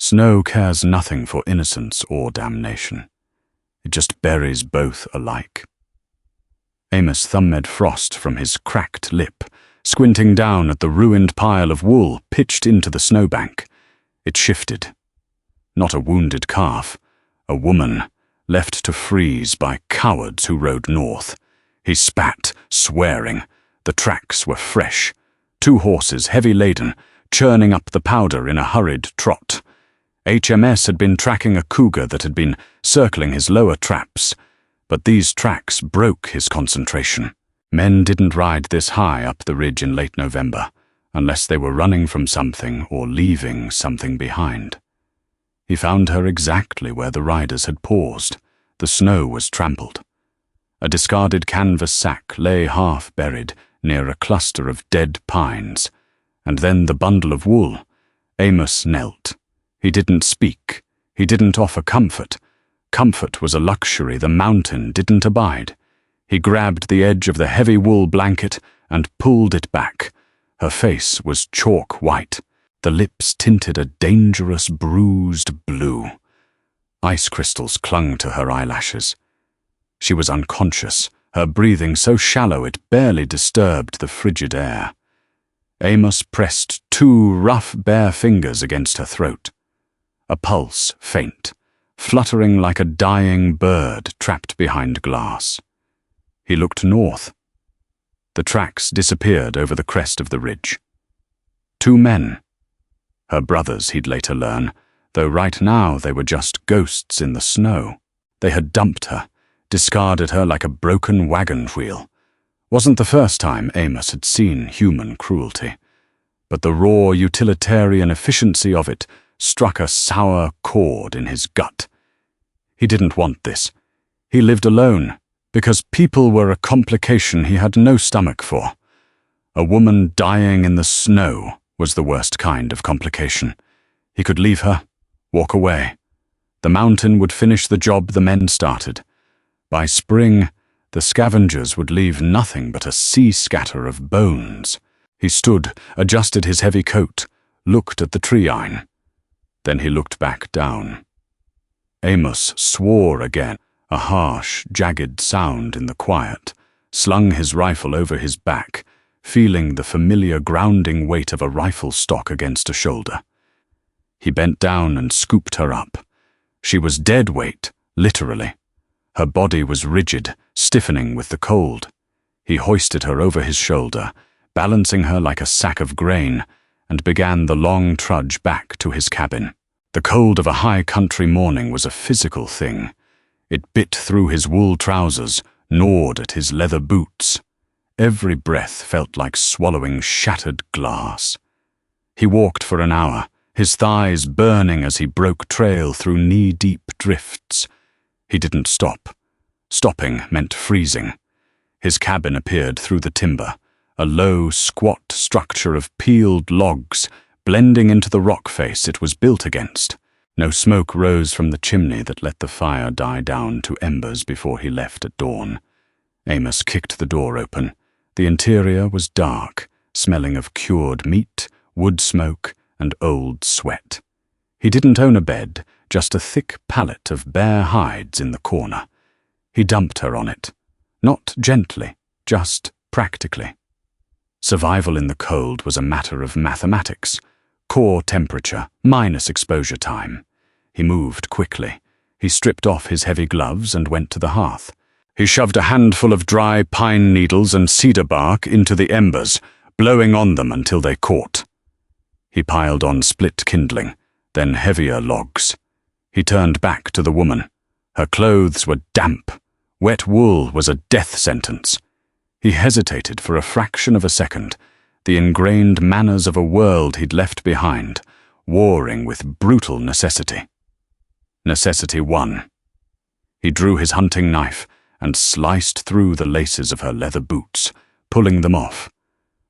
Snow cares nothing for innocence or damnation. It just buries both alike. Amos thumbed frost from his cracked lip, squinting down at the ruined pile of wool pitched into the snowbank. It shifted. Not a wounded calf, a woman, left to freeze by cowards who rode north. He spat, swearing. The tracks were fresh. 2 horses, heavy laden, churning up the powder in a hurried trot. HMS had been tracking a cougar that had been circling his lower traps, but these tracks broke his concentration. Men didn't ride this high up the ridge in late November, unless they were running from something or leaving something behind. He found her exactly where the riders had paused. The snow was trampled. A discarded canvas sack lay half buried near a cluster of dead pines, and then the bundle of wool. Amos knelt. He didn't speak. He didn't offer comfort. Comfort was a luxury the mountain didn't abide. He grabbed the edge of the heavy wool blanket and pulled it back. Her face was chalk white. The lips tinted a dangerous bruised blue. Ice crystals clung to her eyelashes. She was unconscious, her breathing so shallow it barely disturbed the frigid air. Amos pressed 2 rough, bare fingers against her throat. A pulse, faint, fluttering like a dying bird trapped behind glass. He looked north. The tracks disappeared over the crest of the ridge. 2 men. Her brothers, he'd later learn, though right now they were just ghosts in the snow. They had dumped her, discarded her like a broken wagon wheel. Wasn't the first time Amos had seen human cruelty, but the raw utilitarian efficiency of it struck a sour chord in his gut. He didn't want this. He lived alone, because people were a complication he had no stomach for. A woman dying in the snow was the worst kind of complication. He could leave her, walk away. The mountain would finish the job the men started. By spring, the scavengers would leave nothing but a sea scatter of bones. He stood, adjusted his heavy coat, looked at the tree-line. Then he looked back down. Amos swore again, a harsh, jagged sound in the quiet, slung his rifle over his back, feeling the familiar grounding weight of a rifle stock against a shoulder. He bent down and scooped her up. She was dead weight, literally. Her body was rigid, stiffening with the cold. He hoisted her over his shoulder, balancing her like a sack of grain, and began the long trudge back to his cabin. The cold of a high-country morning was a physical thing. It bit through his wool trousers, gnawed at his leather boots. Every breath felt like swallowing shattered glass. He walked for an hour, his thighs burning as he broke trail through knee-deep drifts. He didn't stop. Stopping meant freezing. His cabin appeared through the timber, a low, squat structure of peeled logs, blending into the rock face it was built against. No smoke rose from the chimney that let the fire die down to embers before he left at dawn. Amos kicked the door open. The interior was dark, smelling of cured meat, wood smoke, and old sweat. He didn't own a bed, just a thick pallet of bare hides in the corner. He dumped her on it. Not gently, just practically. Survival in the cold was a matter of mathematics. Core temperature, minus exposure time. He moved quickly. He stripped off his heavy gloves and went to the hearth. He shoved a handful of dry pine needles and cedar bark into the embers, blowing on them until they caught. He piled on split kindling, then heavier logs. He turned back to the woman. Her clothes were damp. Wet wool was a death sentence. He hesitated for a fraction of a second, the ingrained manners of a world he'd left behind, warring with brutal necessity. Necessity won. He drew his hunting knife and sliced through the laces of her leather boots, pulling them off.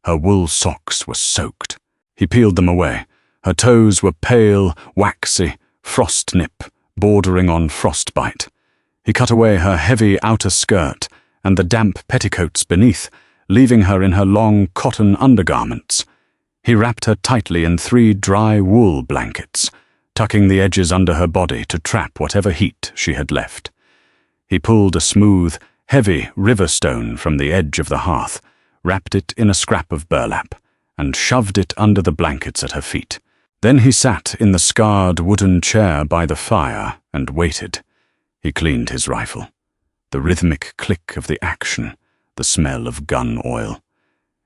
Her wool socks were soaked. He peeled them away. Her toes were pale, waxy, frost-nip, bordering on frostbite. He cut away her heavy outer skirt and the damp petticoats beneath, leaving her in her long cotton undergarments. He wrapped her tightly in 3 dry wool blankets, tucking the edges under her body to trap whatever heat she had left. He pulled a smooth, heavy river stone from the edge of the hearth, wrapped it in a scrap of burlap, and shoved it under the blankets at her feet. Then he sat in the scarred wooden chair by the fire and waited. He cleaned his rifle. The rhythmic click of the action, the smell of gun oil.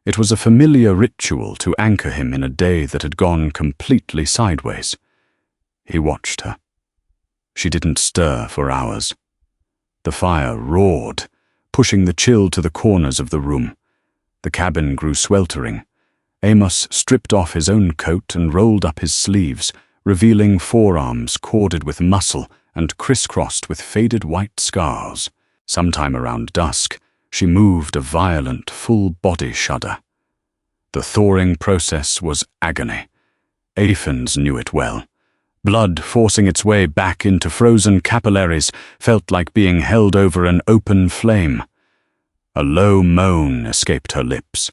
It was a familiar ritual to anchor him in a day that had gone completely sideways. He watched her. She didn't stir for hours. The fire roared, pushing the chill to the corners of the room. The cabin grew sweltering. Amos stripped off his own coat and rolled up his sleeves, revealing forearms corded with muscle and crisscrossed with faded white scars. Sometime around dusk, she moved a violent, full-body shudder. The thawing process was agony. Aphens knew it well. Blood forcing its way back into frozen capillaries felt like being held over an open flame. A low moan escaped her lips.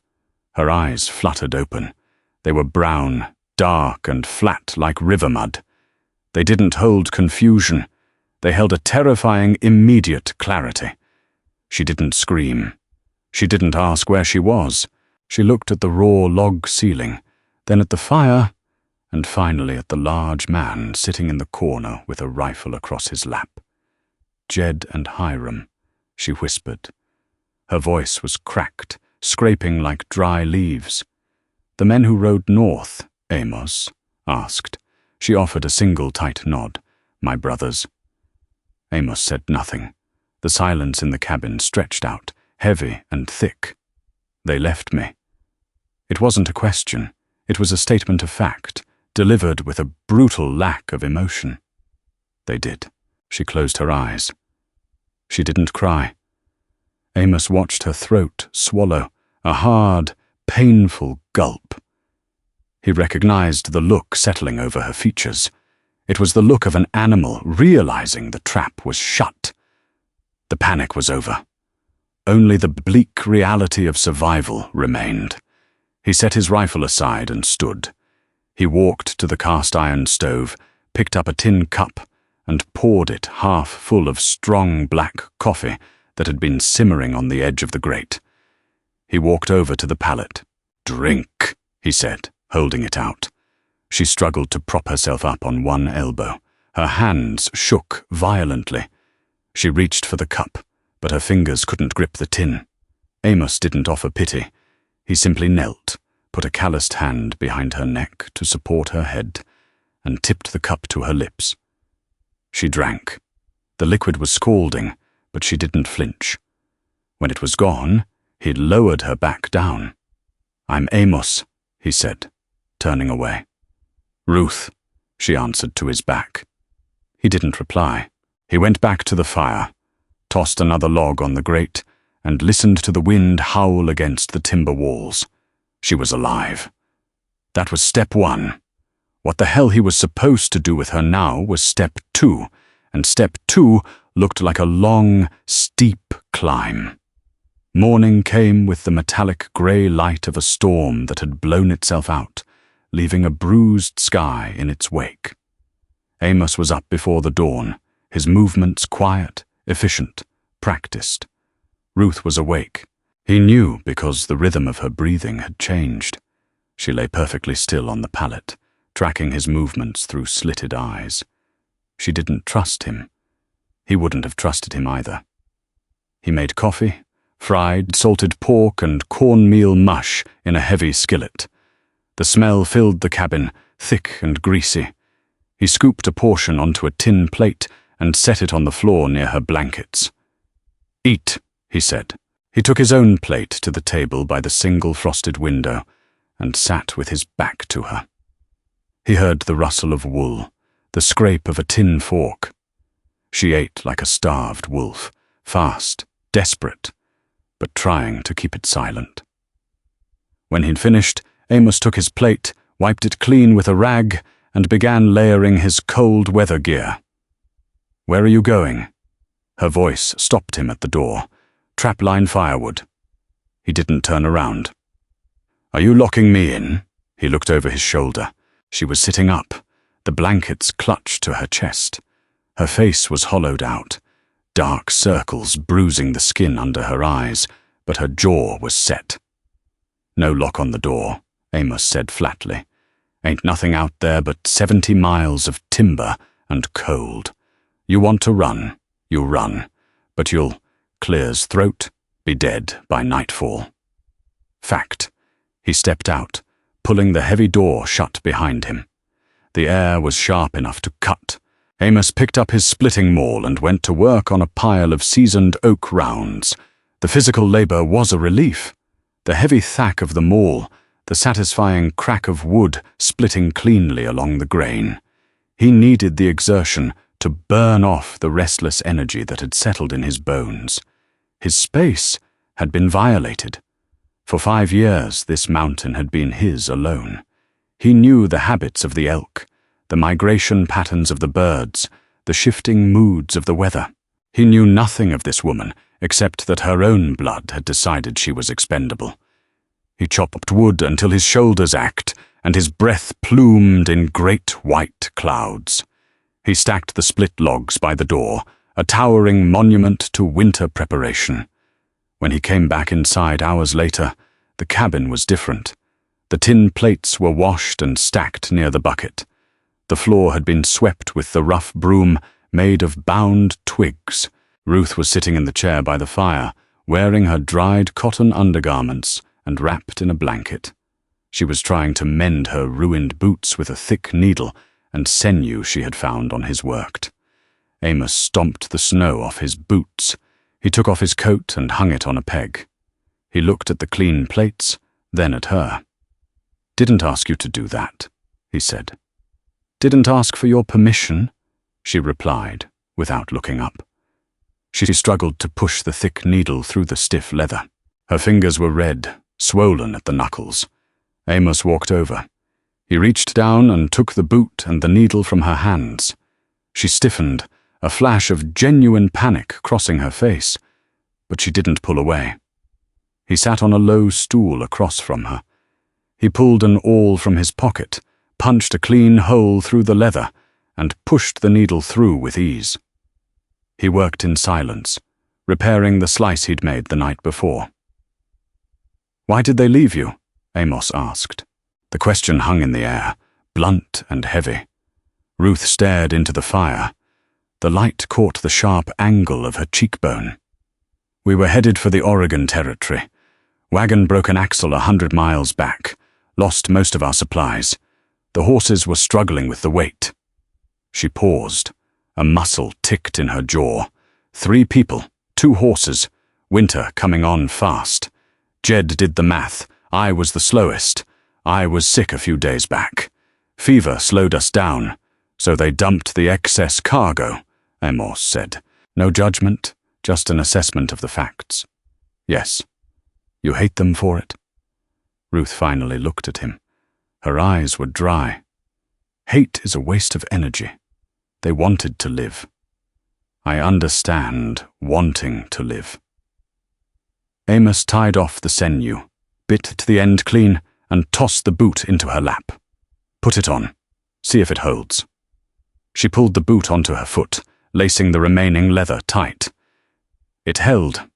Her eyes fluttered open. They were brown, dark, and flat like river mud. They didn't hold confusion. They held a terrifying, immediate clarity. She didn't scream. She didn't ask where she was. She looked at the raw log ceiling, then at the fire, and finally at the large man sitting in the corner with a rifle across his lap. Jed and Hiram, she whispered. Her voice was cracked, scraping like dry leaves. The men who rode north, Amos asked. She offered a single tight nod. My brothers. Amos said nothing. The silence in the cabin stretched out, heavy and thick. They left me. It wasn't a question. It was a statement of fact, delivered with a brutal lack of emotion. They did. She closed her eyes. She didn't cry. Amos watched her throat swallow, a hard, painful gulp. He recognized the look settling over her features. It was the look of an animal realizing the trap was shut. The panic was over. Only the bleak reality of survival remained. He set his rifle aside and stood. He walked to the cast-iron stove, picked up a tin cup, and poured it half full of strong black coffee that had been simmering on the edge of the grate. He walked over to the pallet. "Drink," he said, holding it out. She struggled to prop herself up on one elbow. Her hands shook violently. She reached for the cup, but her fingers couldn't grip the tin. Amos didn't offer pity. He simply knelt, put a calloused hand behind her neck to support her head, and tipped the cup to her lips. She drank. The liquid was scalding, but she didn't flinch. When it was gone, he'd lowered her back down. "I'm Amos," he said, turning away. "Ruth," she answered to his back. He didn't reply. He went back to the fire, tossed another log on the grate, and listened to the wind howl against the timber walls. She was alive. That was step one. What the hell he was supposed to do with her now was step two, and step two looked like a long, steep climb. Morning came with the metallic grey light of a storm that had blown itself out, leaving a bruised sky in its wake. Amos was up before the dawn, his movements quiet, efficient, practiced. Ruth was awake. He knew because the rhythm of her breathing had changed. She lay perfectly still on the pallet, tracking his movements through slitted eyes. She didn't trust him. He wouldn't have trusted him either. He made coffee, fried salted pork and cornmeal mush in a heavy skillet. The smell filled the cabin, thick and greasy. He scooped a portion onto a tin plate and set it on the floor near her blankets. "Eat," he said. He took his own plate to the table by the single frosted window and sat with his back to her. He heard the rustle of wool, the scrape of a tin fork. She ate like a starved wolf, fast, desperate, but trying to keep it silent. When he'd finished, Amos took his plate, wiped it clean with a rag, and began layering his cold weather gear. "Where are you going?" Her voice stopped him at the door. "Trapline firewood." He didn't turn around. "Are you locking me in?" He looked over his shoulder. She was sitting up. The The blankets clutched to her chest. Her face was hollowed out, dark circles bruising the skin under her eyes, but her jaw was set. "No lock on the door," Amos said flatly. "Ain't nothing out there but 70 miles of timber and cold. You want to run, you run, but you'll," Clear's throat, "be dead by nightfall." Fact. He stepped out, pulling the heavy door shut behind him. The air was sharp enough to cut. Amos picked up his splitting maul and went to work on a pile of seasoned oak rounds. The physical labor was a relief. The heavy thack of the maul, the satisfying crack of wood splitting cleanly along the grain. He needed the exertion to burn off the restless energy that had settled in his bones. His space had been violated. For 5 years, this mountain had been his alone. He knew the habits of the elk, the migration patterns of the birds, the shifting moods of the weather. He knew nothing of this woman, except that her own blood had decided she was expendable. He chopped wood until his shoulders ached, and his breath plumed in great white clouds. He stacked the split logs by the door, a towering monument to winter preparation. When he came back inside hours later, the cabin was different. The tin plates were washed and stacked near the bucket. The floor had been swept with the rough broom made of bound twigs. Ruth was sitting in the chair by the fire, wearing her dried cotton undergarments and wrapped in a blanket. She was trying to mend her ruined boots with a thick needle and sinew she had found on his work. Amos stomped the snow off his boots. He took off his coat and hung it on a peg. He looked at the clean plates, then at her. "Didn't ask you to do that," he said. "Didn't ask for your permission," she replied, without looking up. She struggled to push the thick needle through the stiff leather. Her fingers were red, swollen at the knuckles. Amos walked over. He reached down and took the boot and the needle from her hands. She stiffened, a flash of genuine panic crossing her face, but she didn't pull away. He sat on a low stool across from her. He pulled an awl from his pocket, punched a clean hole through the leather, and pushed the needle through with ease. He worked in silence, repairing the slice he'd made the night before. "Why did they leave you?" Amos asked. The question hung in the air, blunt and heavy. Ruth stared into the fire. The light caught the sharp angle of her cheekbone. "We were headed for the Oregon Territory. Wagon broke an axle 100 miles back. Lost most of our supplies. The horses were struggling with the weight." She paused. A muscle ticked in her jaw. 3 people, 2 horses, winter coming on fast. Jed did the math. I was the slowest. I was sick a few days back. Fever slowed us down, so they dumped the excess cargo, Amos said. "No judgment, just an assessment of the facts." "Yes. You hate them for it?" Ruth finally looked at him. Her eyes were dry. "Hate is a waste of energy. They wanted to live. I understand wanting to live." Amos tied off the sinew, bit to the end clean, and tossed the boot into her lap. "Put it on. See if it holds." She pulled the boot onto her foot, lacing the remaining leather tight. It held.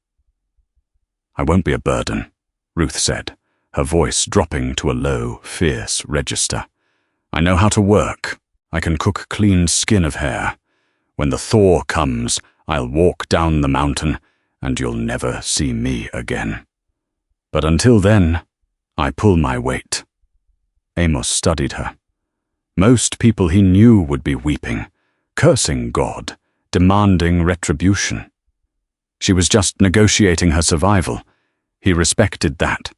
"I won't be a burden," Ruth said, her voice dropping to a low, fierce register. "I know how to work. I can cook clean skin of hair. When the thaw comes, I'll walk down the mountain, and you'll never see me again. But until then, I pull my weight." Amos studied her. Most people he knew would be weeping, cursing God, demanding retribution. She was just negotiating her survival. He respected that.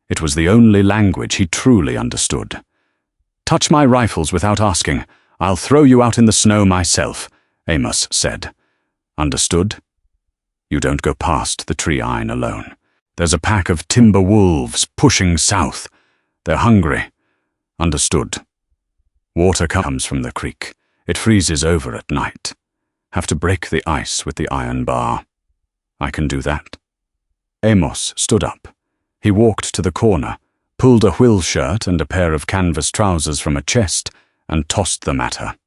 It was the only language he truly understood. "Touch my rifles without asking. I'll throw you out in the snow myself," Amos said. "Understood? You don't go past the tree iron alone. There's a pack of timber wolves pushing south. They're hungry. Understood. Water comes from the creek. It freezes over at night. Have to break the ice with the iron bar. I can do that." Amos stood up. He walked to the corner, pulled a whill shirt and a pair of canvas trousers from a chest, and tossed them at her.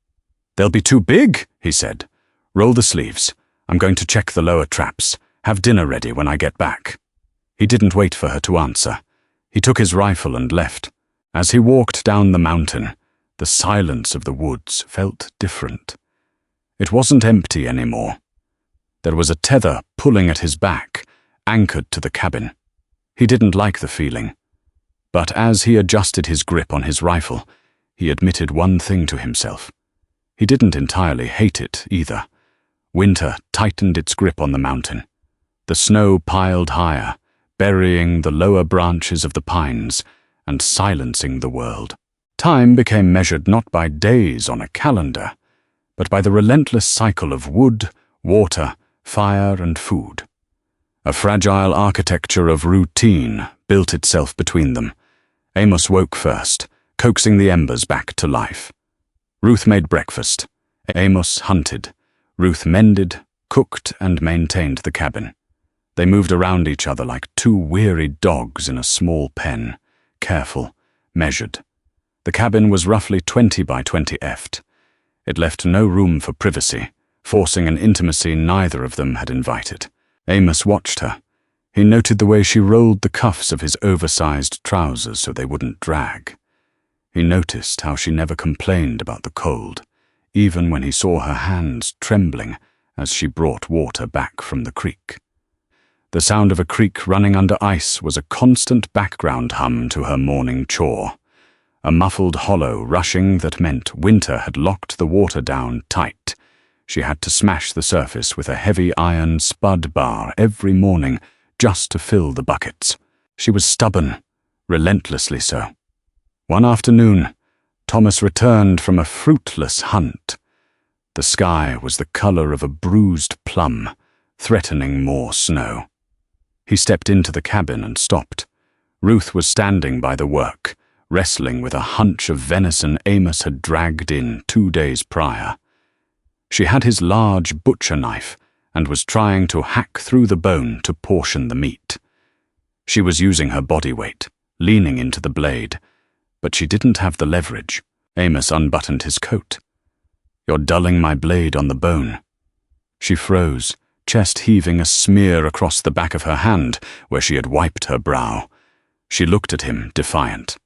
"They'll be too big," he said. "Roll the sleeves. I'm going to check the lower traps. Have dinner ready when I get back." He didn't wait for her to answer. He took his rifle and left. As he walked down the mountain, the silence of the woods felt different. It wasn't empty anymore. There was a tether pulling at his back, anchored to the cabin. He didn't like the feeling. But as he adjusted his grip on his rifle, he admitted one thing to himself. He didn't entirely hate it either. Winter tightened its grip on the mountain. The snow piled higher, burying the lower branches of the pines and silencing the world. Time became measured not by days on a calendar, but by the relentless cycle of wood, water, fire, and food. A fragile architecture of routine built itself between them. Amos woke first, coaxing the embers back to life. Ruth made breakfast. Amos hunted. Ruth mended, cooked, and maintained the cabin. They moved around each other like two weary dogs in a small pen, careful, measured. The cabin was roughly 20 by 20 ft. It left no room for privacy, forcing an intimacy neither of them had invited. Amos watched her. He noted the way she rolled the cuffs of his oversized trousers so they wouldn't drag. He noticed how she never complained about the cold, even when he saw her hands trembling as she brought water back from the creek. The sound of a creek running under ice was a constant background hum to her morning chore, a muffled hollow rushing that meant winter had locked the water down tight. She had to smash the surface with a heavy iron spud bar every morning just to fill the buckets. She was stubborn, relentlessly so. One afternoon, Thomas returned from a fruitless hunt. The sky was the color of a bruised plum, threatening more snow. He stepped into the cabin and stopped. Ruth was standing by the work, wrestling with a hunch of venison Amos had dragged in 2 days prior. She had his large butcher knife and was trying to hack through the bone to portion the meat. She was using her body weight, leaning into the blade, but she didn't have the leverage. Amos unbuttoned his coat. "You're dulling my blade on the bone." She froze, chest heaving a smear across the back of her hand where she had wiped her brow. She looked at him, defiant.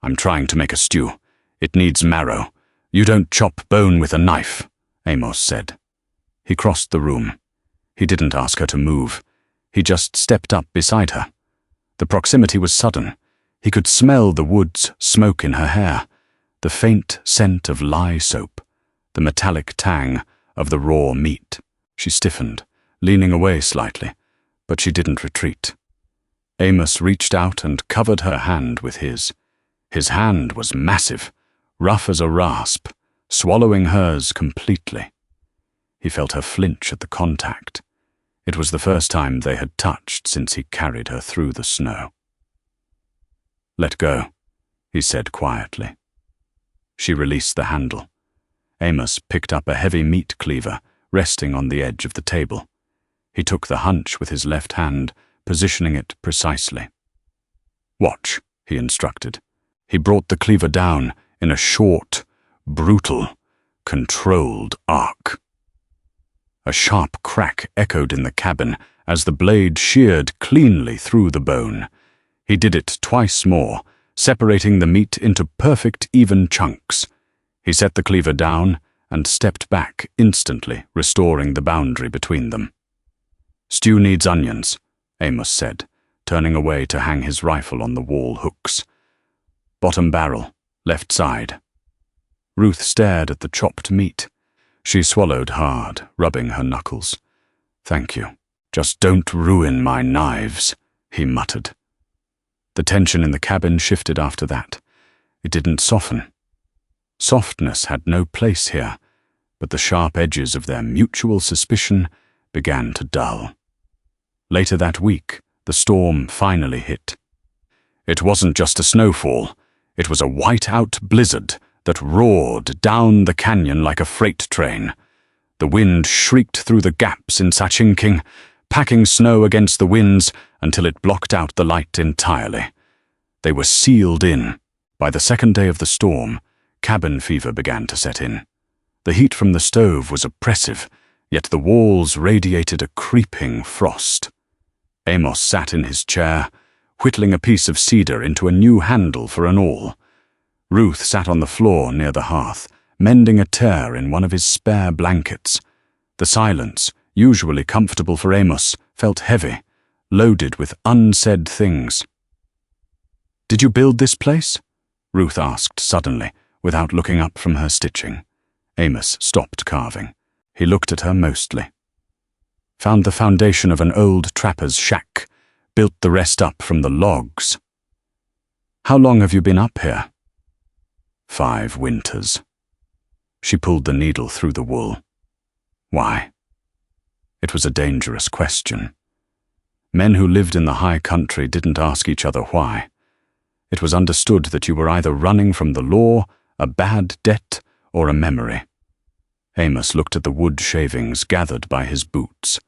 "I'm trying to make a stew. It needs marrow. You don't chop bone with a knife," Amos said. He crossed the room. He didn't ask her to move. He just stepped up beside her. The proximity was sudden. He could smell the wood's smoke in her hair, the faint scent of lye soap, the metallic tang of the raw meat. She stiffened, leaning away slightly, but she didn't retreat. Amos reached out and covered her hand with his. His hand was massive, rough as a rasp, swallowing hers completely. He felt her flinch at the contact. It was the first time they had touched since he carried her through the snow. "Let go," he said quietly. She released the handle. Amos picked up a heavy meat cleaver, resting on the edge of the table. He took the hunch with his left hand, positioning it precisely. "Watch," he instructed. He brought the cleaver down in a short, brutal, controlled arc. A sharp crack echoed in the cabin as the blade sheared cleanly through the bone. He did it twice more, separating the meat into perfect, even chunks. He set the cleaver down and stepped back instantly, restoring the boundary between them. "Stew needs onions," Amos said, turning away to hang his rifle on the wall hooks. "Bottom barrel, left side." Ruth stared at the chopped meat. She swallowed hard, rubbing her knuckles. "Thank you. Just don't ruin my knives," he muttered. The tension in the cabin shifted after that. It didn't soften. Softness had no place here, but the sharp edges of their mutual suspicion began to dull. Later that week, the storm finally hit. It wasn't just a snowfall. It was a white-out blizzard that roared down the canyon like a freight train. The wind shrieked through the gaps in Sachinking, packing snow against the winds until it blocked out the light entirely. They were sealed in. By the second day of the storm, cabin fever began to set in. The heat from the stove was oppressive, yet the walls radiated a creeping frost. Amos sat in his chair, whittling a piece of cedar into a new handle for an awl. Ruth sat on the floor near the hearth, mending a tear in one of his spare blankets. The silence, usually comfortable for Amos, felt heavy, loaded with unsaid things. "Did you build this place?" Ruth asked suddenly, without looking up from her stitching. Amos stopped carving. He looked at her mostly. "Found the foundation of an old trapper's shack, built the rest up from the logs." "How long have you been up here?" 5 winters. She pulled the needle through the wool. Why? It was a dangerous question. Men who lived in the high country didn't ask each other why. It was understood that you were either running from the law, a bad debt, or a memory. Amos looked at the wood shavings gathered by his boots.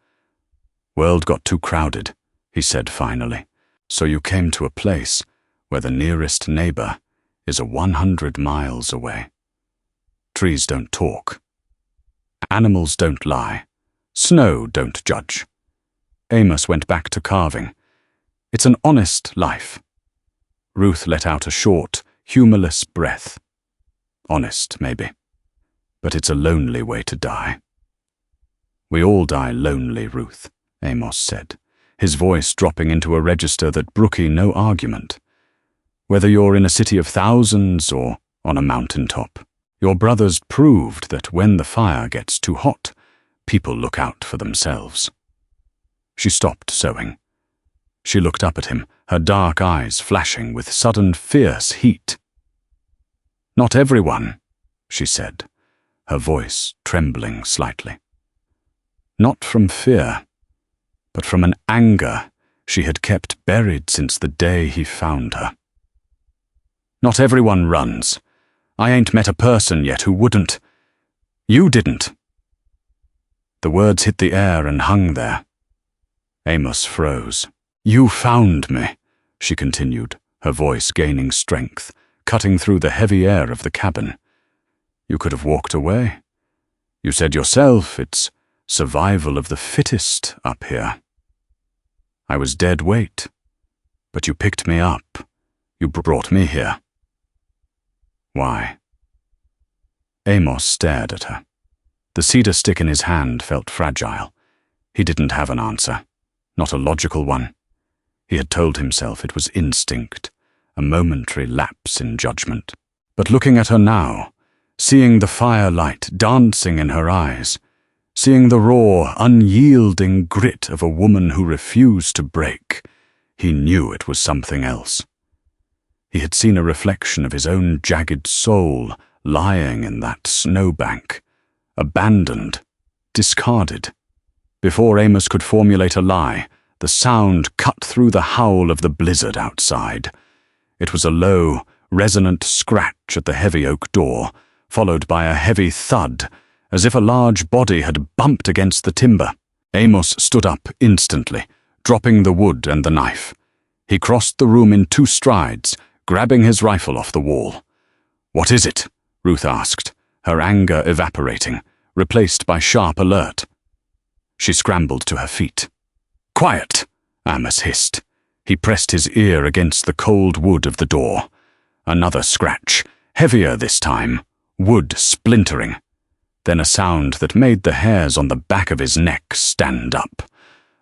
"World got too crowded," he said finally, "so you came to a place where the nearest neighbor is 100 miles away. Trees don't talk. Animals don't lie. Snow don't judge." Amos went back to carving. "It's an honest life." Ruth let out a short, humorless breath. "Honest, maybe. But it's a lonely way to die." "We all die lonely, Ruth," Amos said, his voice dropping into a register that brooked no argument. "Whether you're in a city of thousands or on a mountaintop, your brothers proved that when the fire gets too hot, people look out for themselves." She stopped sewing. She looked up at him, her dark eyes flashing with sudden fierce heat. "Not everyone," she said, her voice trembling slightly. Not from fear, but from an anger she had kept buried since the day he found her. "Not everyone runs. I ain't met a person yet who wouldn't. You didn't." The words hit the air and hung there. Amos froze. "You found me," she continued, her voice gaining strength, cutting through the heavy air of the cabin. "You could have walked away. You said yourself it's survival of the fittest up here. I was dead weight, but you picked me up. You brought me here." "Why?" Amos stared at her. The cedar stick in his hand felt fragile. He didn't have an answer, not a logical one. He had told himself it was instinct, a momentary lapse in judgment. But looking at her now, seeing the firelight dancing in her eyes, seeing the raw, unyielding grit of a woman who refused to break, he knew it was something else. He had seen a reflection of his own jagged soul lying in that snowbank, abandoned, discarded. Before Amos could formulate a lie, the sound cut through the howl of the blizzard outside. It was a low, resonant scratch at the heavy oak door, followed by a heavy thud, as if a large body had bumped against the timber. Amos stood up instantly, dropping the wood and the knife. He crossed the room in 2 strides, grabbing his rifle off the wall. "What is it?" Ruth asked, her anger evaporating, replaced by sharp alert. She scrambled to her feet. "Quiet!" Amos hissed. He pressed his ear against the cold wood of the door. Another scratch, heavier this time, wood splintering. Then a sound that made the hairs on the back of his neck stand up.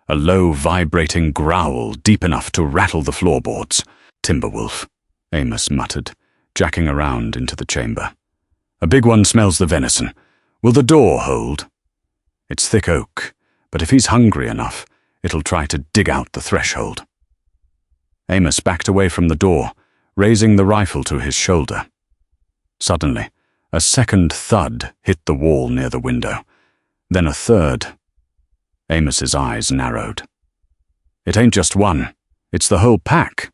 A low, vibrating growl deep enough to rattle the floorboards. "Timberwolf," Amos muttered, jacking around into the chamber. "A big one smells the venison. Will the door hold?" "It's thick oak, but if he's hungry enough, it'll try to dig out the threshold." Amos backed away from the door, raising the rifle to his shoulder. Suddenly, a second thud hit the wall near the window, then a third. Amos's eyes narrowed. "It ain't just one, it's the whole pack."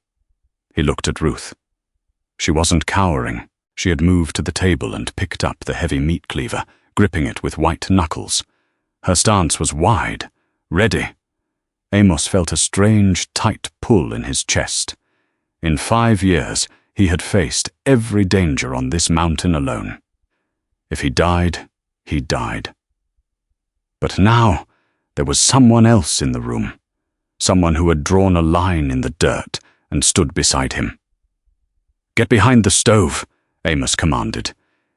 He looked at Ruth. She wasn't cowering. She had moved to the table and picked up the heavy meat cleaver, gripping it with white knuckles. Her stance was wide, ready. Amos felt a strange, tight pull in his chest. In 5 years, He had faced every danger on this mountain alone. If he died, he died. But now there was someone else in the room, someone who had drawn a line in the dirt and stood beside him. "Get behind the stove," Amos commanded.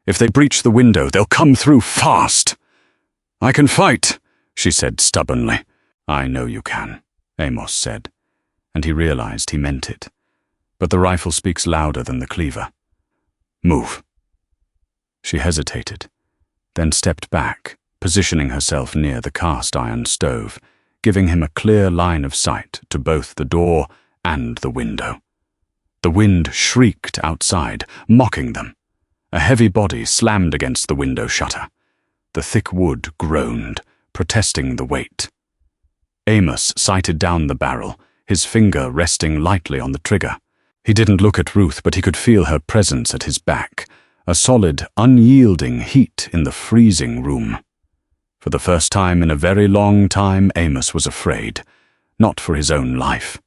"If they breach the window, they'll come through fast." "I can fight," she said stubbornly. "I know you can," Amos said, and he realized he meant it. But the rifle speaks louder than the cleaver. "Move." She hesitated, then stepped back, positioning herself near the cast-iron stove, giving him a clear line of sight to both the door and the window. The wind shrieked outside, mocking them. A heavy body slammed against the window shutter. The thick wood groaned, protesting the weight. Amos sighted down the barrel, his finger resting lightly on the trigger. He didn't look at Ruth, but he could feel her presence at his back, a solid, unyielding heat in the freezing room. For the first time in a very long time, Amos was afraid, not for his own life.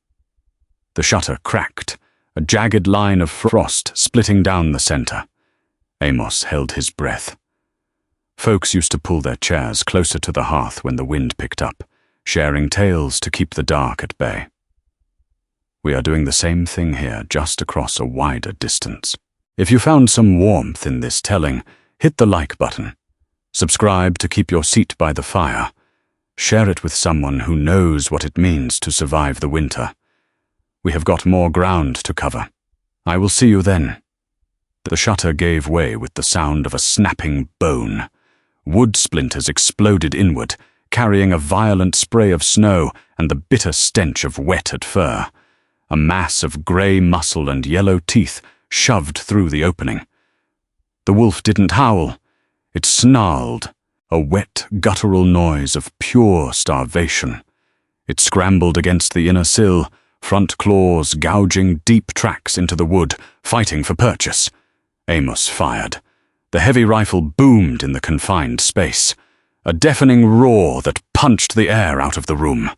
The shutter cracked, a jagged line of frost splitting down the center. Amos held his breath. Folks used to pull their chairs closer to the hearth when the wind picked up, sharing tales to keep the dark at bay. We are doing the same thing here, just across a wider distance. If you found some warmth in this telling, hit the like button. Subscribe to keep your seat by the fire. Share it with someone who knows what it means to survive the winter. We have got more ground to cover. I will see you then. The shutter gave way with the sound of a snapping bone. Wood splinters exploded inward, carrying a violent spray of snow and the bitter stench of wetted fur. A mass of grey muscle and yellow teeth shoved through the opening. The wolf didn't howl. It snarled, a wet, guttural noise of pure starvation. It scrambled against the inner sill, front claws gouging deep tracks into the wood, fighting for purchase. Amos fired. The heavy rifle boomed in the confined space. A deafening roar that punched the air out of the room.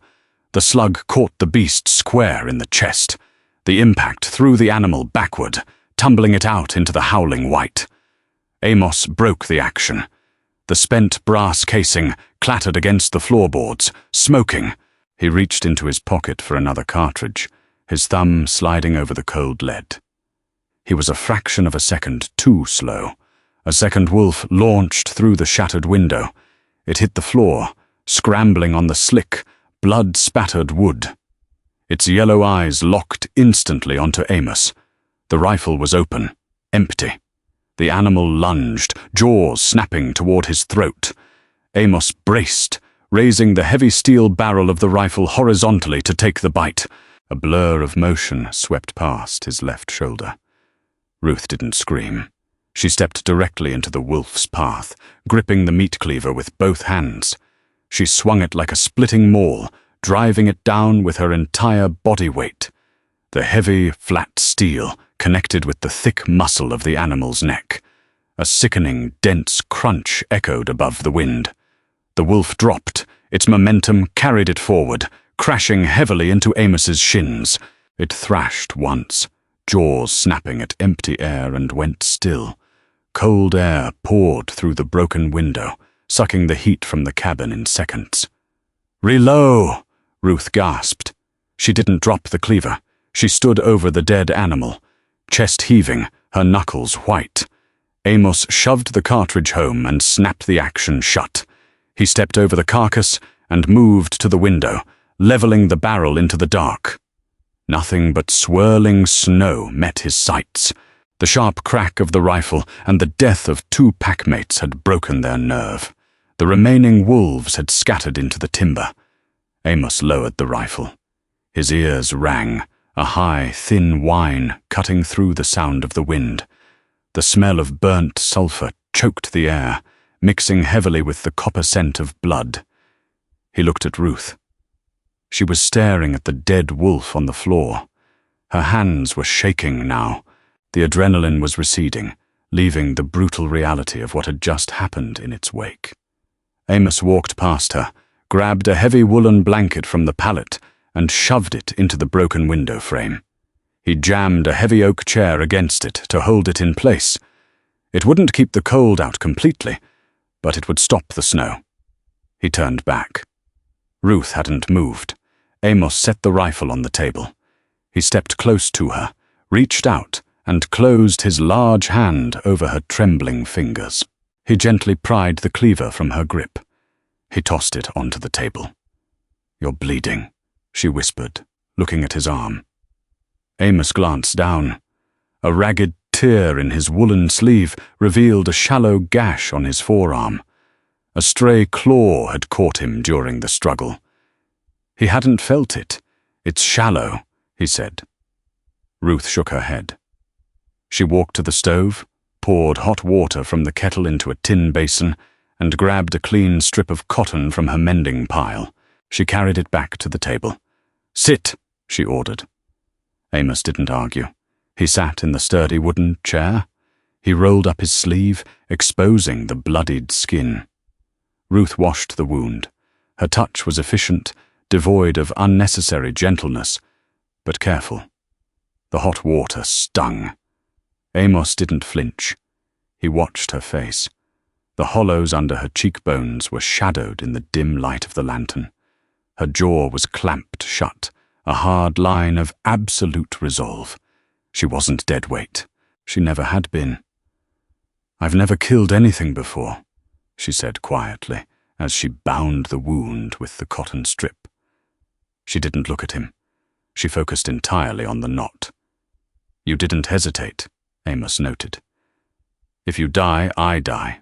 The slug caught the beast square in the chest. The impact threw the animal backward, tumbling it out into the howling white. Amos broke the action. The spent brass casing clattered against the floorboards, smoking. He reached into his pocket for another cartridge, his thumb sliding over the cold lead. He was a fraction of a second too slow. A second wolf launched through the shattered window. It hit the floor, scrambling on the slick, blood-spattered wood. Its yellow eyes locked instantly onto Amos. The rifle was open, empty. The animal lunged, jaws snapping toward his throat. Amos braced, raising the heavy steel barrel of the rifle horizontally to take the bite. A blur of motion swept past his left shoulder. Ruth didn't scream. She stepped directly into the wolf's path, gripping the meat cleaver with both hands. She swung it like a splitting maul, driving it down with her entire body weight. The heavy, flat steel connected with the thick muscle of the animal's neck. A sickening, dense crunch echoed above the wind. The wolf dropped. Its momentum carried it forward, crashing heavily into Amos's shins. It thrashed once, jaws snapping at empty air, and went still. Cold air poured through the broken window, sucking the heat from the cabin in seconds. "Reload!" Ruth gasped. She didn't drop the cleaver. She stood over the dead animal, chest heaving, her knuckles white. Amos shoved the cartridge home and snapped the action shut. He stepped over the carcass and moved to the window, leveling the barrel into the dark. Nothing but swirling snow met his sights. The sharp crack of the rifle and the death of 2 packmates had broken their nerve. The remaining wolves had scattered into the timber. Amos lowered the rifle. His ears rang, a high, thin whine cutting through the sound of the wind. The smell of burnt sulfur choked the air, mixing heavily with the copper scent of blood. He looked at Ruth. She was staring at the dead wolf on the floor. Her hands were shaking now. The adrenaline was receding, leaving the brutal reality of what had just happened in its wake. Amos walked past her, grabbed a heavy woolen blanket from the pallet, and shoved it into the broken window frame. He jammed a heavy oak chair against it to hold it in place. It wouldn't keep the cold out completely, but it would stop the snow. He turned back. Ruth hadn't moved. Amos set the rifle on the table. He stepped close to her, reached out, and closed his large hand over her trembling fingers. He gently pried the cleaver from her grip. He tossed it onto the table. "You're bleeding," she whispered, looking at his arm. Amos glanced down. A ragged tear in his woolen sleeve revealed a shallow gash on his forearm. A stray claw had caught him during the struggle. He hadn't felt it. "It's shallow," he said. Ruth shook her head. She walked to the stove, poured hot water from the kettle into a tin basin, and grabbed a clean strip of cotton from her mending pile. She carried it back to the table. "Sit," she ordered. Amos didn't argue. He sat in the sturdy wooden chair. He rolled up his sleeve, exposing the bloodied skin. Ruth washed the wound. Her touch was efficient, devoid of unnecessary gentleness, but careful. The hot water stung. Amos didn't flinch. He watched her face. The hollows under her cheekbones were shadowed in the dim light of the lantern. Her jaw was clamped shut, a hard line of absolute resolve. She wasn't dead weight. She never had been. "I've never killed anything before," she said quietly, as she bound the wound with the cotton strip. She didn't look at him. She focused entirely on the knot. "You didn't hesitate," Amos noted. "If you die, I die."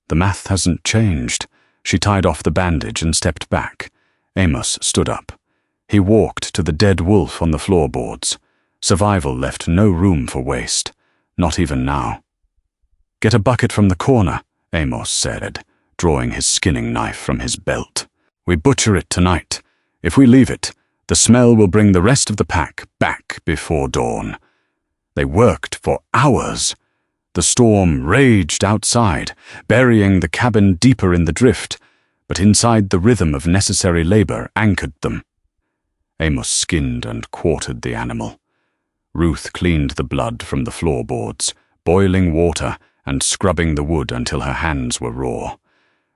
"The math hasn't changed." She tied off the bandage and stepped back. Amos stood up. He walked to the dead wolf on the floorboards. Survival left no room for waste, not even now. "Get a bucket from the corner," Amos said, drawing his skinning knife from his belt. "We butcher it tonight. If we leave it, the smell will bring the rest of the pack back before dawn." They worked for hours. The storm raged outside, burying the cabin deeper in the drift, but inside the rhythm of necessary labor anchored them. Amos skinned and quartered the animal. Ruth cleaned the blood from the floorboards, boiling water and scrubbing the wood until her hands were raw.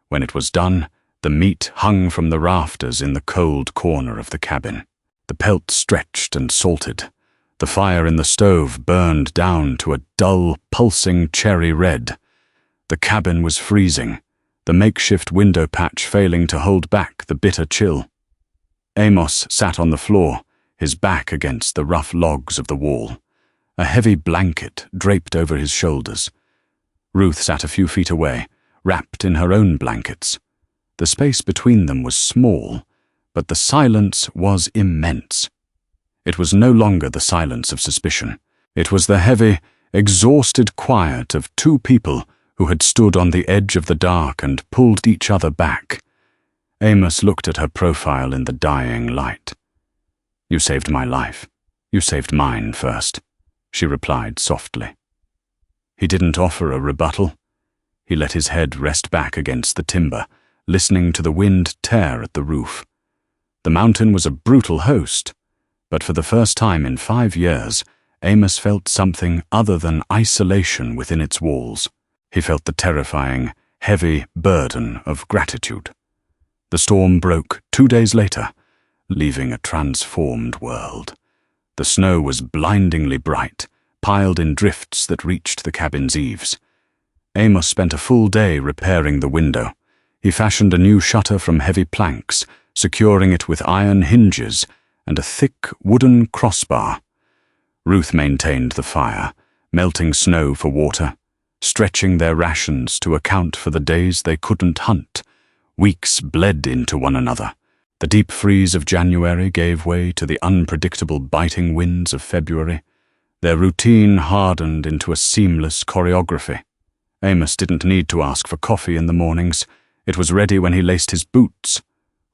When it was done, the meat hung from the rafters in the cold corner of the cabin. The pelt stretched and salted. The fire in the stove burned down to a dull, pulsing cherry red. The cabin was freezing, the makeshift window patch failing to hold back the bitter chill. Amos sat on the floor, his back against the rough logs of the wall. A heavy blanket draped over his shoulders. Ruth sat a few feet away, wrapped in her own blankets. The space between them was small, but the silence was immense. It was no longer the silence of suspicion. It was the heavy, exhausted quiet of two people who had stood on the edge of the dark and pulled each other back. Amos looked at her profile in the dying light. "You saved my life. You saved mine first," she replied softly. He didn't offer a rebuttal. He let his head rest back against the timber, listening to the wind tear at the roof. The mountain was a brutal host, but for the first time in 5 years, Amos felt something other than isolation within its walls. He felt the terrifying, heavy burden of gratitude. The storm broke 2 days later, leaving a transformed world. The snow was blindingly bright, piled in drifts that reached the cabin's eaves. Amos spent a full day repairing the window. He fashioned a new shutter from heavy planks, securing it with iron hinges and a thick wooden crossbar. Ruth maintained the fire, melting snow for water, stretching their rations to account for the days they couldn't hunt. Weeks bled into one another. The deep freeze of January gave way to the unpredictable biting winds of February. Their routine hardened into a seamless choreography. Amos didn't need to ask for coffee in the mornings. It was ready when he laced his boots.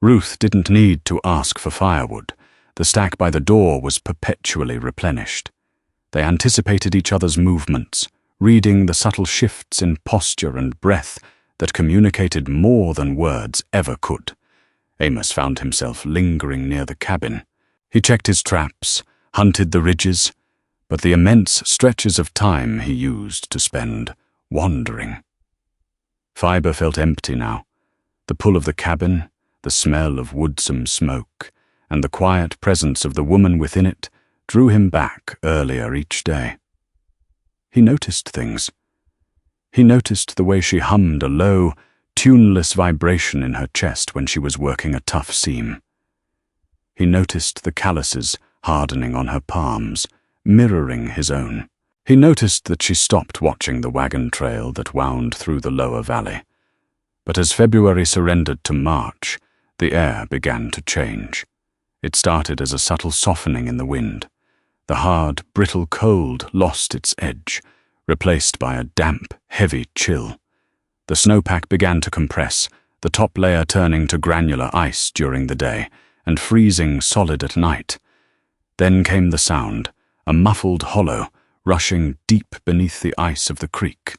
Ruth didn't need to ask for firewood. The stack by the door was perpetually replenished. They anticipated each other's movements, reading the subtle shifts in posture and breath that communicated more than words ever could. Amos found himself lingering near the cabin. He checked his traps, hunted the ridges, but the immense stretches of time he used to spend wandering. Fibre felt empty now. The pull of the cabin, the smell of woodsome smoke, and the quiet presence of the woman within it drew him back earlier each day. He noticed things. He noticed the way she hummed a low, tuneless vibration in her chest when she was working a tough seam. He noticed the calluses hardening on her palms, mirroring his own. He noticed that she stopped watching the wagon trail that wound through the lower valley. But as February surrendered to March, the air began to change. It started as a subtle softening in the wind. The hard, brittle cold lost its edge, replaced by a damp, heavy chill. The snowpack began to compress, the top layer turning to granular ice during the day and freezing solid at night. Then came the sound, a muffled hollow, rushing deep beneath the ice of the creek.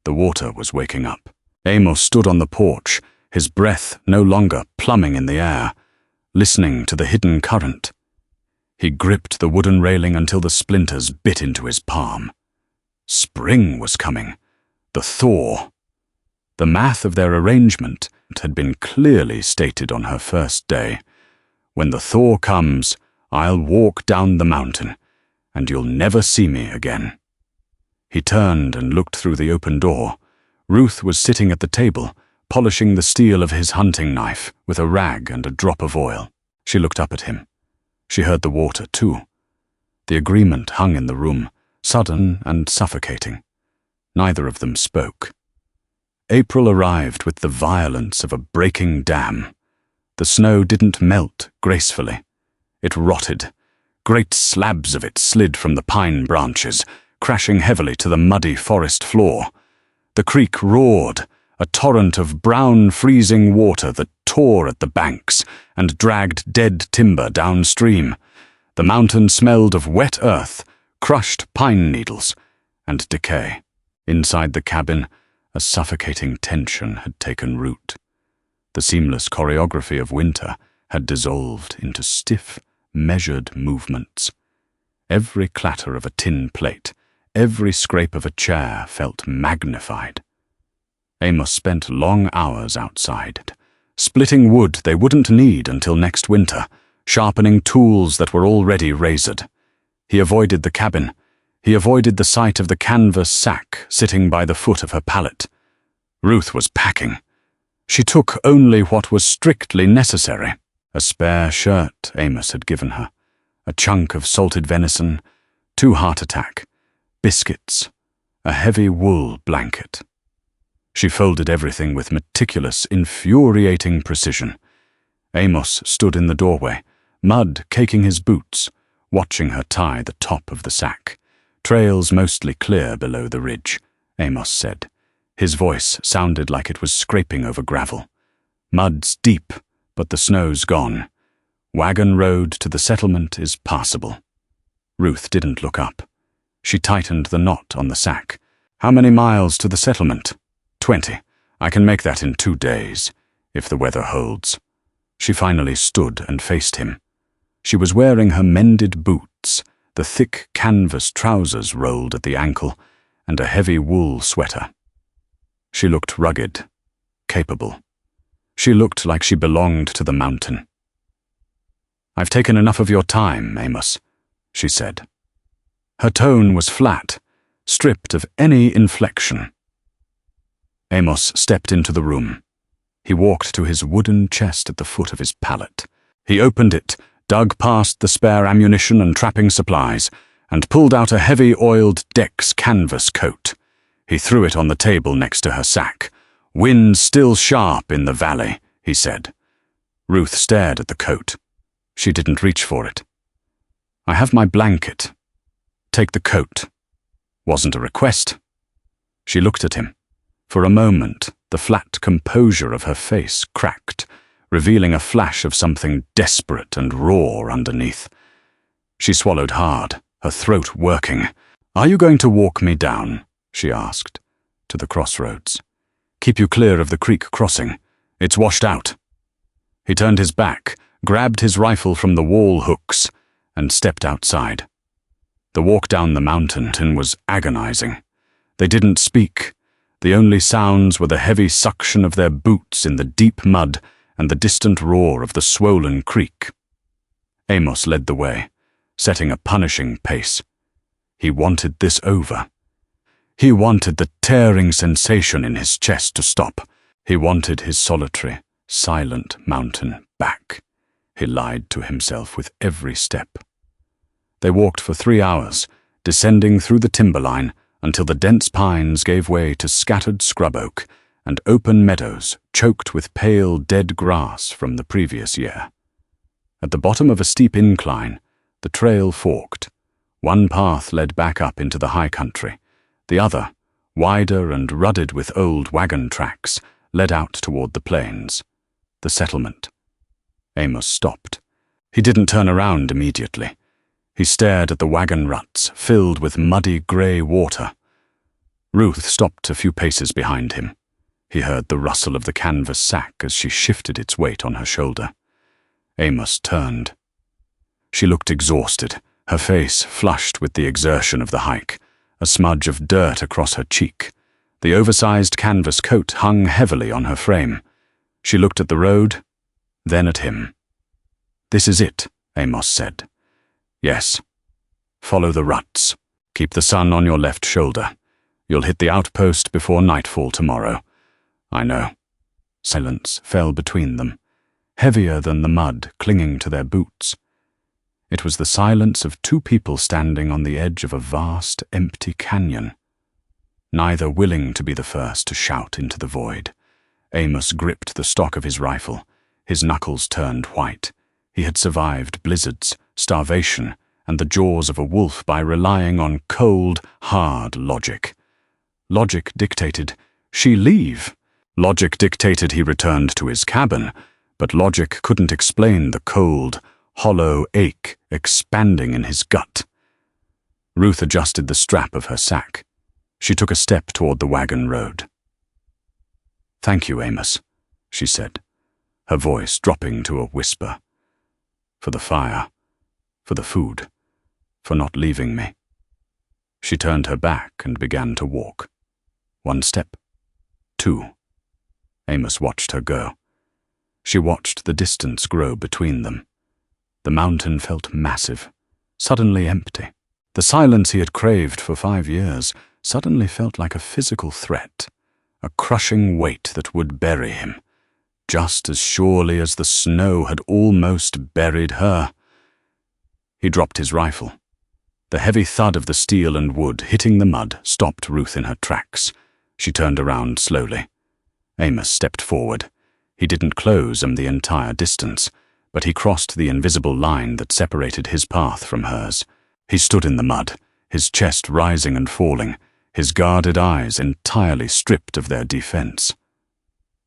The water was waking up. Amos stood on the porch, his breath no longer plumbing in the air, listening to the hidden current. He gripped the wooden railing until the splinters bit into his palm. Spring was coming. The thaw. The math of their arrangement had been clearly stated on her first day. When the thaw comes, I'll walk down the mountain, and you'll never see me again. He turned and looked through the open door. Ruth was sitting at the table, polishing the steel of his hunting knife with a rag and a drop of oil. She looked up at him. She heard the water, too. The agreement hung in the room, sudden and suffocating. Neither of them spoke. April arrived with the violence of a breaking dam. The snow didn't melt gracefully. It rotted. Great slabs of it slid from the pine branches, crashing heavily to the muddy forest floor. The creek roared, a torrent of brown, freezing water that tore at the banks and dragged dead timber downstream. The mountain smelled of wet earth, crushed pine needles, and decay. Inside the cabin, a suffocating tension had taken root. The seamless choreography of winter had dissolved into stiff, measured movements. Every clatter of a tin plate, every scrape of a chair felt magnified. Amos spent long hours outside, splitting wood they wouldn't need until next winter, sharpening tools that were already razored. He avoided the cabin. He avoided the sight of the canvas sack sitting by the foot of her pallet. Ruth was packing. She took only what was strictly necessary. A spare shirt Amos had given her, a chunk of salted venison, 2 heart attack, biscuits, a heavy wool blanket. She folded everything with meticulous, infuriating precision. Amos stood in the doorway, mud caking his boots, watching her tie the top of the sack. Trails mostly clear below the ridge, Amos said. His voice sounded like it was scraping over gravel. Mud's deep, but the snow's gone. Wagon road to the settlement is passable. Ruth didn't look up. She tightened the knot on the sack. How many miles to the settlement? 20. I can make that in 2 days, if the weather holds. She finally stood and faced him. She was wearing her mended boots, the thick canvas trousers rolled at the ankle, and a heavy wool sweater. She looked rugged, capable. She looked like she belonged to the mountain. I've taken enough of your time, Amos, she said. Her tone was flat, stripped of any inflection. Amos stepped into the room. He walked to his wooden chest at the foot of his pallet. He opened it, dug past the spare ammunition and trapping supplies, and pulled out a heavy oiled Dex canvas coat. He threw it on the table next to her sack. Wind still sharp in the valley, he said. Ruth stared at the coat. She didn't reach for it. I have my blanket. Take the coat. Wasn't a request. She looked at him. For a moment, the flat composure of her face cracked, revealing a flash of something desperate and raw underneath. She swallowed hard, her throat working. Are you going to walk me down? She asked. To the crossroads. Keep you clear of the creek crossing. It's washed out. He turned his back, grabbed his rifle from the wall hooks, and stepped outside. The walk down the mountain was agonizing. They didn't speak. The only sounds were the heavy suction of their boots in the deep mud and the distant roar of the swollen creek. Amos led the way, setting a punishing pace. He wanted this over. He wanted the tearing sensation in his chest to stop. He wanted his solitary, silent mountain back. He lied to himself with every step. They walked for 3 hours, descending through the timberline until the dense pines gave way to scattered scrub oak and open meadows choked with pale dead grass from the previous year. At the bottom of a steep incline, the trail forked. One path led back up into the high country. The other, wider and rutted with old wagon tracks, led out toward the plains, the settlement. Amos stopped. He didn't turn around immediately. He stared at the wagon ruts, filled with muddy grey water. Ruth stopped a few paces behind him. He heard the rustle of the canvas sack as she shifted its weight on her shoulder. Amos turned. She looked exhausted, her face flushed with the exertion of the hike, a smudge of dirt across her cheek. The oversized canvas coat hung heavily on her frame. She looked at the road, then at him. "This is it," Amos said. "Yes. Follow the ruts. Keep the sun on your left shoulder. You'll hit the outpost before nightfall tomorrow." "I know." Silence fell between them, heavier than the mud clinging to their boots. It was the silence of two people standing on the edge of a vast, empty canyon, neither willing to be the first to shout into the void. Amos gripped the stock of his rifle. His knuckles turned white. He had survived blizzards, starvation, and the jaws of a wolf by relying on cold, hard logic. Logic dictated, she leave. Logic dictated he returned to his cabin, but logic couldn't explain the cold, hollow ache expanding in his gut. Ruth adjusted the strap of her sack. She took a step toward the wagon road. "Thank you, Amos," she said, her voice dropping to a whisper. "For the fire, for the food, for not leaving me." She turned her back and began to walk. 1 step, 2. Amos watched her go. She watched the distance grow between them. The mountain felt massive, suddenly empty. The silence he had craved for 5 years suddenly felt like a physical threat, a crushing weight that would bury him, just as surely as the snow had almost buried her. He dropped his rifle. The heavy thud of the steel and wood hitting the mud stopped Ruth in her tracks. She turned around slowly. Amos stepped forward. He didn't close him the entire distance, but he crossed the invisible line that separated his path from hers. He stood in the mud, his chest rising and falling, his guarded eyes entirely stripped of their defense.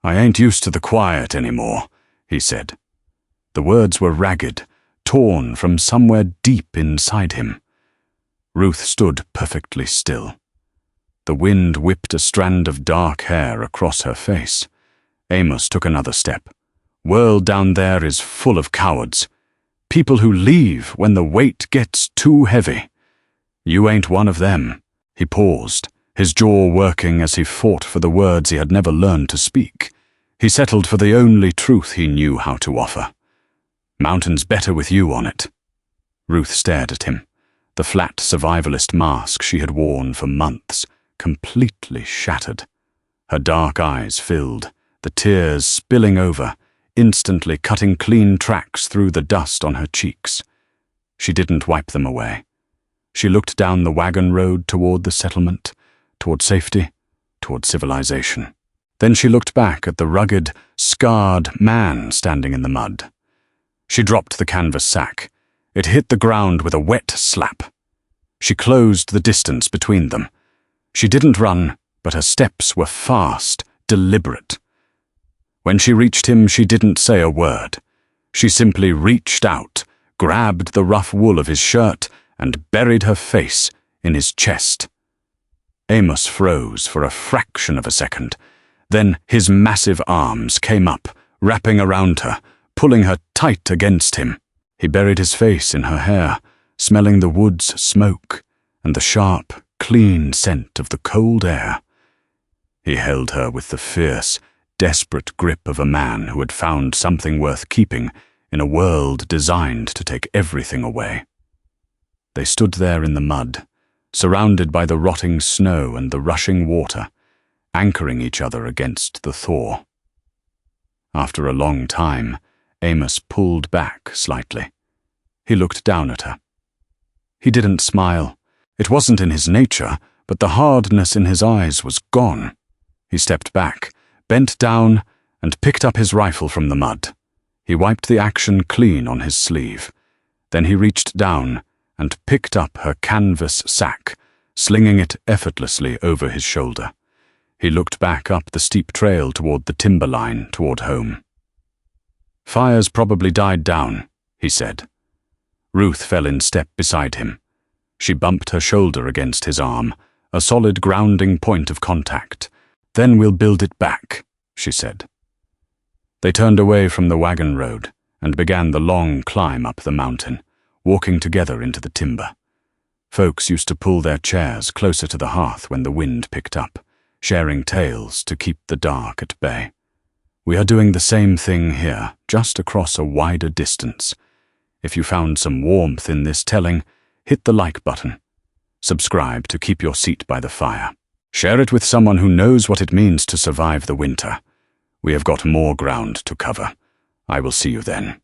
"I ain't used to the quiet anymore," he said. The words were ragged, torn from somewhere deep inside him. Ruth stood perfectly still. The wind whipped a strand of dark hair across her face. Amos took another step. "World down there is full of cowards. People who leave when the weight gets too heavy. You ain't one of them." He paused, his jaw working as he fought for the words he had never learned to speak. He settled for the only truth he knew how to offer. "Mountain's better with you on it." Ruth stared at him, the flat survivalist mask she had worn for months, completely shattered. Her dark eyes filled, the tears spilling over, instantly cutting clean tracks through the dust on her cheeks. She didn't wipe them away. She looked down the wagon road toward the settlement, toward safety, toward civilization. Then she looked back at the rugged, scarred man standing in the mud. She dropped the canvas sack. It hit the ground with a wet slap. She closed the distance between them. She didn't run, but her steps were fast, deliberate. When she reached him, she didn't say a word. She simply reached out, grabbed the rough wool of his shirt, and buried her face in his chest. Amos froze for a fraction of a second. Then his massive arms came up, wrapping around her, pulling her tight against him. He buried his face in her hair, smelling the wood's smoke and the sharp, clean scent of the cold air. He held her with the fierce, desperate grip of a man who had found something worth keeping in a world designed to take everything away. They stood there in the mud, surrounded by the rotting snow and the rushing water, anchoring each other against the thaw. After a long time, Amos pulled back slightly. He looked down at her. He didn't smile. It wasn't in his nature, but the hardness in his eyes was gone. He stepped back, bent down, and picked up his rifle from the mud. He wiped the action clean on his sleeve. Then he reached down and picked up her canvas sack, slinging it effortlessly over his shoulder. He looked back up the steep trail toward the timberline toward home. "Fire's probably died down," he said. Ruth fell in step beside him. She bumped her shoulder against his arm, a solid grounding point of contact. "Then we'll build it back," she said. They turned away from the wagon road and began the long climb up the mountain, walking together into the timber. Folks used to pull their chairs closer to the hearth when the wind picked up, sharing tales to keep the dark at bay. We are doing the same thing here, just across a wider distance. If you found some warmth in this telling, hit the like button. Subscribe to keep your seat by the fire. Share it with someone who knows what it means to survive the winter. We have got more ground to cover. I will see you then.